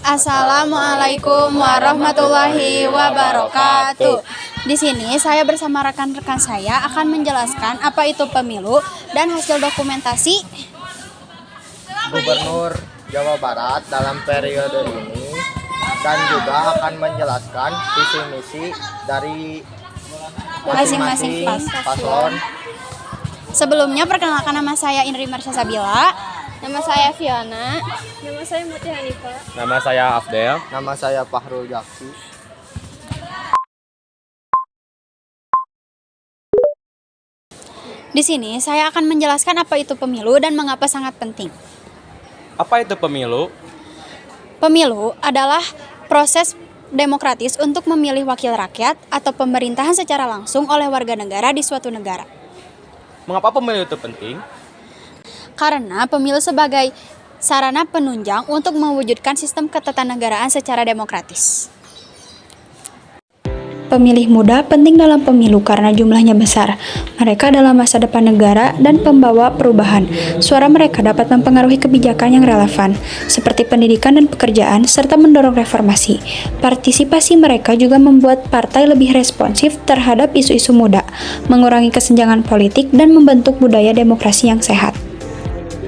Assalamualaikum warahmatullahi wabarakatuh. Di sini saya bersama rekan-rekan saya akan menjelaskan apa itu pemilu dan hasil dokumentasi Gubernur Jawa Barat dalam periode ini, dan juga akan menjelaskan visi misi dari masing-masing paslon. Sebelumnya perkenalkan, nama saya Indri Marsha Sabila. Nama saya Fiona. Nama saya Muti Hanifa. Nama saya Afdel. Nama saya Fahrul Jaksi. Di sini saya akan menjelaskan apa itu pemilu dan mengapa sangat penting. Apa itu pemilu? Pemilu adalah proses demokratis untuk memilih wakil rakyat atau pemerintahan secara langsung oleh warga negara di suatu negara. Mengapa pemilu itu penting? Karena pemilu sebagai sarana penunjang untuk mewujudkan sistem ketatanegaraan secara demokratis. Pemilih muda penting dalam pemilu karena jumlahnya besar. Mereka adalah masa depan negara dan pembawa perubahan. Suara mereka dapat mempengaruhi kebijakan yang relevan, seperti pendidikan dan pekerjaan, serta mendorong reformasi. Partisipasi mereka juga membuat partai lebih responsif terhadap isu-isu muda, mengurangi kesenjangan politik, dan membentuk budaya demokrasi yang sehat.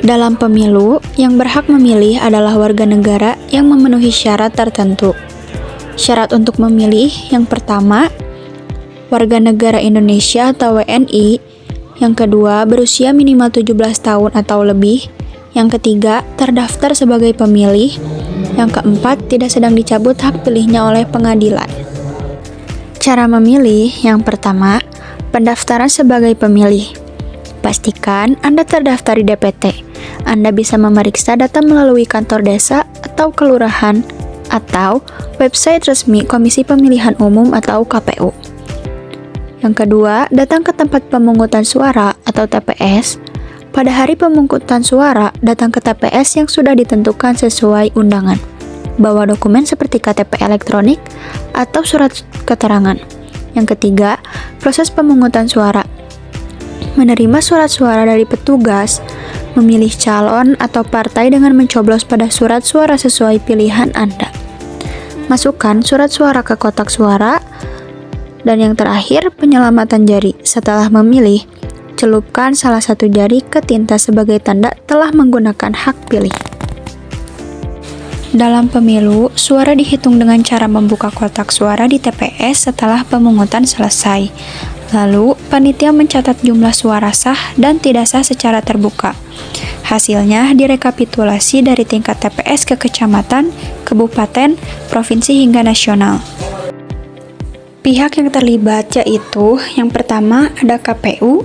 Dalam pemilu, yang berhak memilih adalah warga negara yang memenuhi syarat tertentu. Syarat untuk memilih yang pertama, warga negara Indonesia atau WNI. Yang kedua, berusia minimal 17 tahun atau lebih. Yang ketiga, terdaftar sebagai pemilih. Yang keempat, tidak sedang dicabut hak pilihnya oleh pengadilan. Cara memilih yang pertama, pendaftaran sebagai pemilih. Pastikan Anda terdaftar di DPT. Anda bisa memeriksa data melalui kantor desa atau kelurahan atau website resmi Komisi Pemilihan Umum atau KPU. Yang kedua, datang ke tempat pemungutan suara atau TPS. Pada hari pemungutan suara, datang ke TPS yang sudah ditentukan sesuai undangan. Bawa dokumen seperti KTP elektronik atau surat keterangan. Yang ketiga, proses pemungutan suara. Menerima surat suara dari petugas, memilih calon atau partai dengan mencoblos pada surat suara sesuai pilihan Anda. Masukkan surat suara ke kotak suara. Dan yang terakhir, penyelamatan jari. Setelah memilih, celupkan salah satu jari ke tinta sebagai tanda telah menggunakan hak pilih. Dalam pemilu, suara dihitung dengan cara membuka kotak suara di TPS setelah pemungutan selesai. Lalu, panitia mencatat jumlah suara sah dan tidak sah secara terbuka. Hasilnya direkapitulasi dari tingkat TPS ke kecamatan, kabupaten, provinsi hingga nasional. Pihak yang terlibat yaitu yang pertama ada KPU,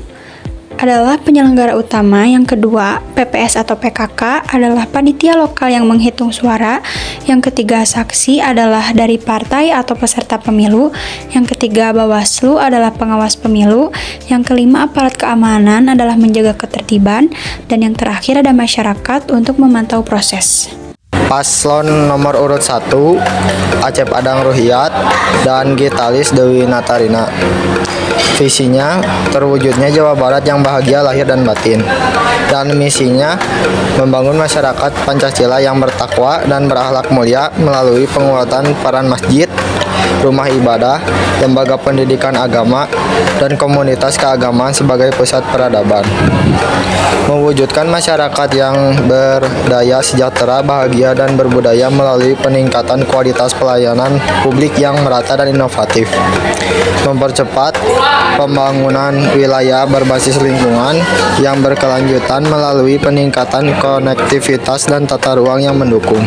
adalah penyelenggara utama. Yang kedua, PPS atau PKK adalah panitia lokal yang menghitung suara. Yang ketiga, saksi adalah dari partai atau peserta pemilu. Yang ketiga, Bawaslu adalah pengawas pemilu. Yang kelima, aparat keamanan adalah menjaga ketertiban. Dan yang terakhir ada masyarakat untuk memantau proses. Paslon nomor urut 1, Acep Adang Ruhiyat dan Gitalis Dewi Natarina. Visinya, terwujudnya Jawa Barat yang bahagia lahir dan batin. Dan misinya, membangun masyarakat Pancasila yang bertakwa dan berakhlak mulia melalui penguatan peran masjid, rumah ibadah, lembaga pendidikan agama, dan komunitas keagamaan sebagai pusat peradaban. Mewujudkan masyarakat yang berdaya, sejahtera, bahagia, dan berbudaya melalui peningkatan kualitas pelayanan publik yang merata dan inovatif. Mempercepat pembangunan wilayah berbasis lingkungan yang berkelanjutan melalui peningkatan konektivitas dan tata ruang yang mendukung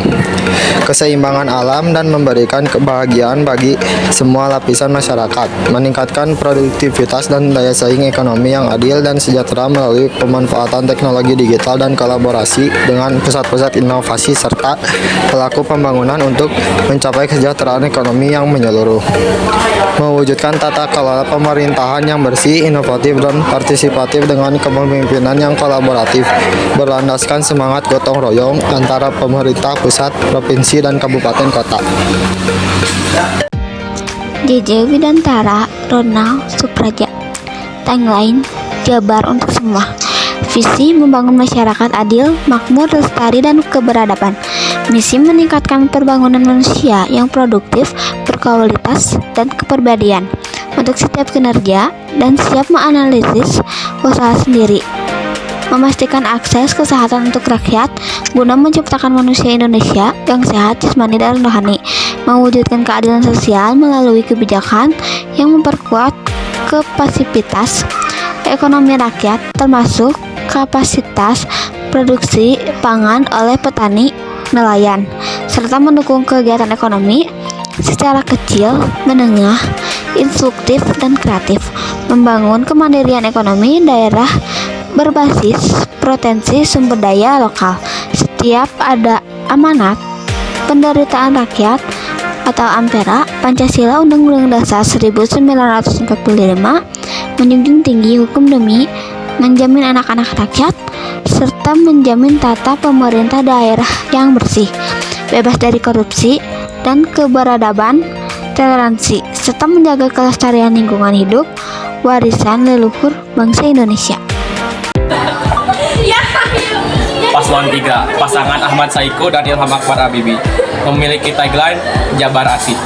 keseimbangan alam dan memberikan kebahagiaan bagi semua lapisan masyarakat, meningkatkan produktivitas dan daya saing ekonomi yang adil dan sejahtera melalui pemanfaatan teknologi digital dan kolaborasi dengan pusat-pusat inovasi serta pelaku pembangunan untuk mencapai kesejahteraan ekonomi yang menyeluruh. Mewujudkan tata kelola pemerintahan yang bersih, inovatif, dan partisipatif dengan kepemimpinan yang kolaboratif, berlandaskan semangat gotong royong antara pemerintah pusat, provinsi, dan kabupaten kota. JJ Widantara, Ronald Supraja. Tagline, Jabar untuk semua. Visi membangun masyarakat adil, makmur, lestari, dan keberadaban. Misi meningkatkan pembangunan manusia yang produktif, berkualitas, dan kepribadian untuk setiap kinerja dan siap menganalisis usaha sendiri. Memastikan akses kesehatan untuk rakyat guna menciptakan manusia Indonesia yang sehat jasmani dan rohani, mewujudkan keadilan sosial melalui kebijakan yang memperkuat kapasitas ekonomi rakyat termasuk kapasitas produksi pangan oleh petani nelayan, serta mendukung kegiatan ekonomi secara kecil, menengah, instruktif, dan kreatif, membangun kemandirian ekonomi daerah berbasis potensi sumber daya lokal. Setiap ada amanat penderitaan rakyat atau Ampera, Pancasila Undang-Undang Dasar 1945 menjunjung tinggi hukum demi menjamin anak-anak rakyat serta menjamin tata pemerintah daerah yang bersih, bebas dari korupsi dan keberadaban, toleransi, serta menjaga kelestarian lingkungan hidup, warisan leluhur bangsa Indonesia. Paslon 3, pasangan Ahmad Saiku dan Ilham Akbar Habibie, memiliki tagline Jabar Asih.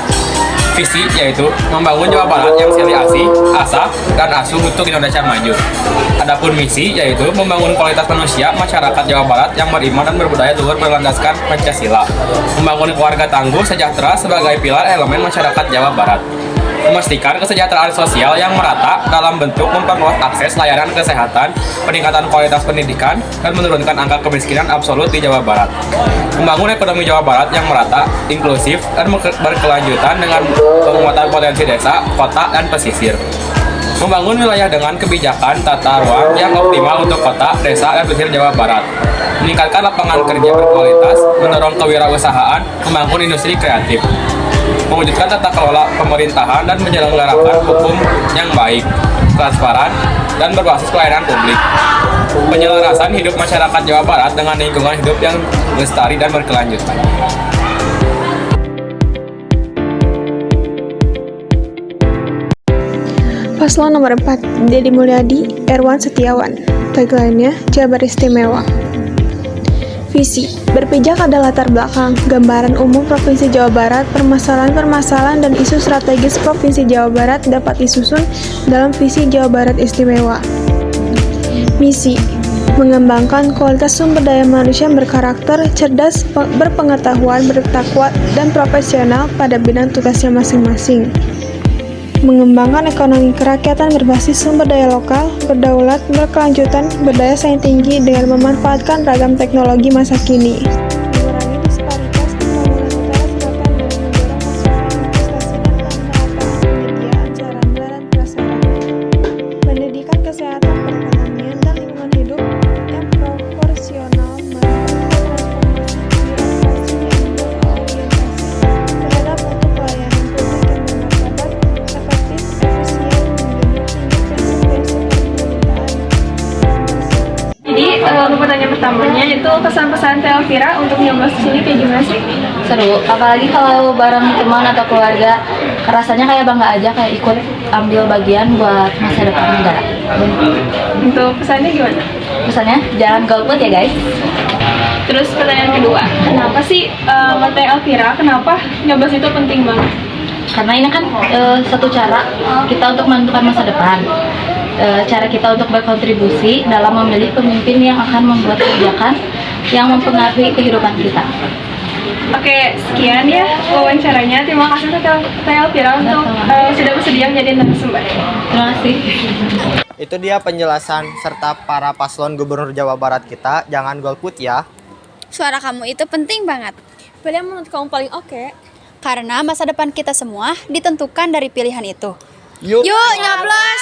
Visi yaitu membangun Jawa Barat yang silih asih, asah, dan asuh untuk Indonesia maju. Adapun misi yaitu membangun kualitas manusia masyarakat Jawa Barat yang beriman dan berbudaya luhur berlandaskan Pancasila. Membangun keluarga tangguh sejahtera sebagai pilar elemen masyarakat Jawa Barat. Memastikan kesejahteraan sosial yang merata dalam bentuk memperluas akses layanan kesehatan, peningkatan kualitas pendidikan, dan menurunkan angka kemiskinan absolut di Jawa Barat. Membangun ekonomi Jawa Barat yang merata, inklusif, dan berkelanjutan dengan penguatan potensi desa, kota, dan pesisir. Membangun wilayah dengan kebijakan tata ruang yang optimal untuk kota, desa, dan pesisir Jawa Barat. Meningkatkan lapangan kerja berkualitas, mendorong kewirausahaan, membangun industri kreatif. Mewujudkan tata kelola pemerintahan dan menyelenggarakan hukum yang baik, transparan, dan berbasis pelayanan publik. Penyelarasan hidup masyarakat Jawa Barat dengan lingkungan hidup yang lestari dan berkelanjutan. Paslon nomor 4, Deddy Mulyadi, Erwan Setiawan. Tagline-nya, Jabar Istimewa. Visi, berpijak pada latar belakang, gambaran umum Provinsi Jawa Barat, permasalahan-permasalahan dan isu strategis Provinsi Jawa Barat dapat disusun dalam visi Jawa Barat Istimewa. Misi, mengembangkan kualitas sumber daya manusia yang berkarakter, cerdas, berpengetahuan, bertakwa, dan profesional pada bidang tugasnya masing-masing. Mengembangkan ekonomi kerakyatan berbasis sumber daya lokal, berdaulat, berkelanjutan, berdaya saing tinggi dengan memanfaatkan ragam teknologi masa kini. Mengurangi disparitas pembangunan utara selatan dengan mendorong masuknya investasi dan penerapan penyediaan sarana dan prasarana. Pendidikan, kesehatan, perekonomian, dan lingkungan hidup yang proporsional melakukan transformasi birokrasi yang berorientasi terhadap mutu pelayanan publik yang bermartabat, efektif, efisien, menjunjung tinggi prinsip-prinsip pemerintahan. Jadi pertanyaan pertamanya itu pesan-pesan Teh Elvira untuk nyoblos di sini kayak gimana sih? Seru, apalagi kalau bareng teman atau keluarga, rasanya kayak bangga aja kayak ikut ambil bagian buat masa depan negara. Untuk pesannya gimana? Misalnya jangan golput ya guys. Terus pertanyaan kedua, kenapa sih Teh Elvira, kenapa nyoblos itu penting banget? Karena ini kan satu cara kita untuk menentukan masa depan. Cara kita untuk berkontribusi dalam memilih pemimpin yang akan membuat kebijakan yang mempengaruhi kehidupan kita. Oke, sekian ya wawancaranya. Terima kasih Teh Elvira untuk sudah bersedia menjadi narasumber. Terima kasih. Itu dia penjelasan serta para paslon gubernur Jawa Barat kita. Jangan golput ya. Suara kamu itu penting banget. Pilih yang menurut kamu paling oke. Karena masa depan kita semua ditentukan dari pilihan itu. Yuk. Yuk nyoblos!